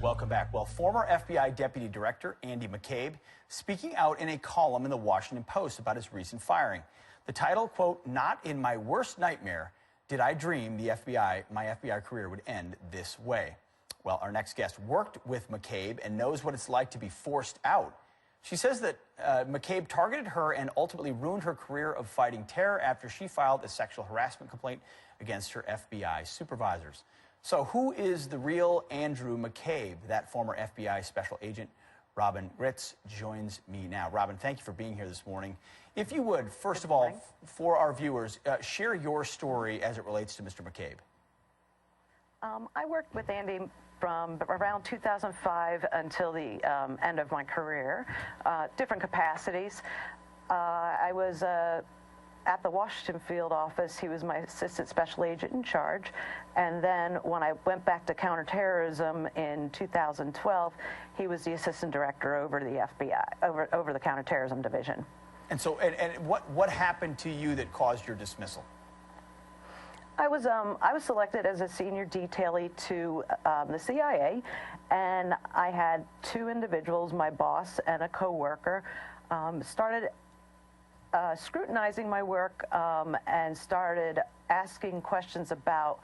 Welcome back. Well, former FBI Deputy Director Andy McCabe speaking out in a column in the Washington Post about his recent firing. The title, quote, "Not in my worst nightmare did I dream my FBI career would end this way." Well, our next guest worked with McCabe and knows what it's like to be forced out. She says that McCabe targeted her and ultimately ruined her career of fighting terror after she filed a sexual harassment complaint against her FBI supervisors. So who is the real Andrew McCabe? That former FBI special agent, Robin Ritz, joins me now. Robin, thank you for being here this morning. If you would, first of all, for our viewers, share your story as it relates to Mr. McCabe. I worked with Andy from around 2005 until the end of my career, different capacities. I was at the Washington field office. He was my assistant special agent in charge. And then when I went back to counterterrorism in 2012, he was the assistant director over the FBI, over the counterterrorism division. And so, what happened to you that caused your dismissal? I was selected as a senior detailee to the CIA, and I had two individuals, my boss and a coworker, started scrutinizing my work and started asking questions about,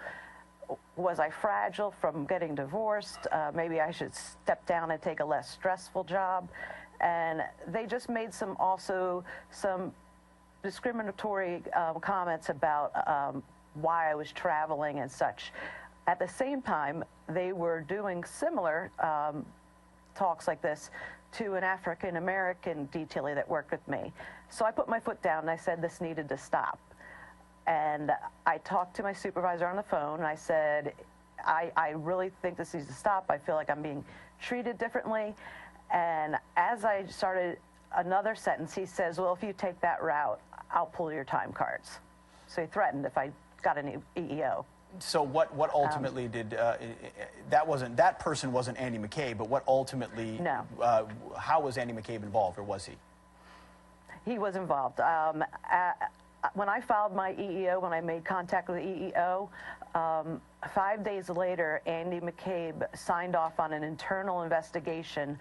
was I fragile from getting divorced? Maybe I should step down and take a less stressful job. And they just made some discriminatory comments about why I was traveling and such. At the same time, they were doing similar talks like this to an African-American detailee that worked with me. So I put my foot down and I said this needed to stop. And I talked to my supervisor on the phone and I said, I really think this needs to stop. I feel like I'm being treated differently. And as I started another sentence, he says, well, if you take that route, I'll pull your time cards. So he threatened if I got an EEO. So what ultimately did, that person wasn't Andy McCabe, but what ultimately, no. How was Andy McCabe involved, or was he? He was involved. When I filed my EEO, when I made contact with the EEO, 5 days later, Andy McCabe signed off on an internal investigation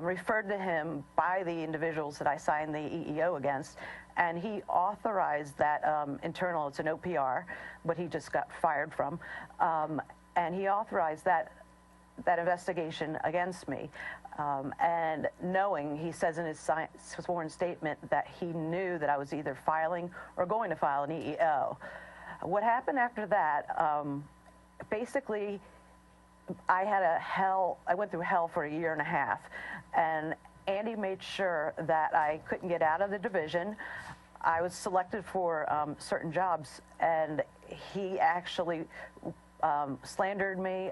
referred to him by the individuals that I signed the EEO against, and he authorized that internal, it's an OPR, but he just got fired from, and he authorized that investigation against me. And knowing, he says in his sworn statement that he knew that I was either filing or going to file an EEO. What happened after that, basically, I went through hell for a year and a half, and Andy made sure that I couldn't get out of the division. I was selected for certain jobs, and he actually slandered me,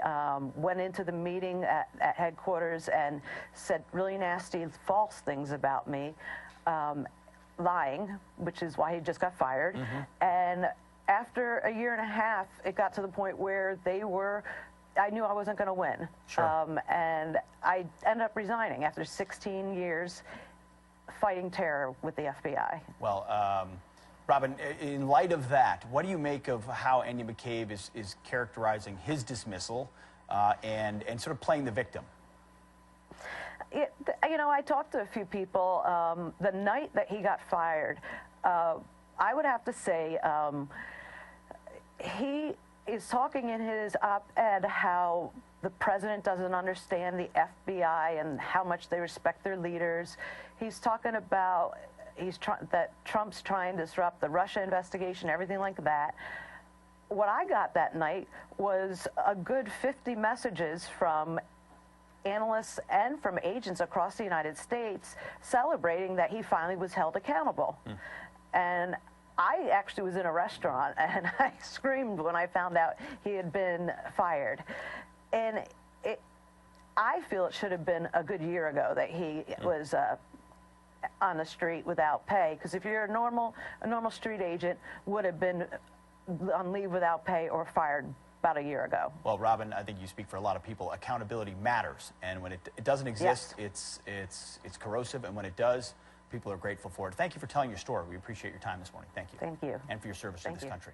went into the meeting at headquarters and said really nasty, false things about me, lying, which is why he just got fired. And after a year and a half, it got to the point where I knew I wasn't going to win. Sure. And I ended up resigning after 16 years fighting terror with the FBI. Well, Robin, in light of that, what do you make of how Andy McCabe is characterizing his dismissal and sort of playing the victim? You know, I talked to a few people. The night that he got fired, I would have to say he is talking in his op-ed how the president doesn't understand the FBI and how much they respect their leaders. He's talking about that Trump's trying to disrupt the Russia investigation, everything like that. What I got that night was a good 50 messages from analysts and from agents across the United States celebrating that he finally was held accountable. And I actually was in a restaurant and I screamed when I found out he had been fired. And I feel it should have been a good year ago that he was on the street without pay, because if you're a normal street agent, would have been on leave without pay or fired about a year ago. Well, Robin, I think you speak for a lot of people. Accountability matters, and when it doesn't exist, yes, it's corrosive, and when it does, people are grateful for it. Thank you for telling your story. We appreciate your time this morning. Thank you. Thank you. And for your service to this country.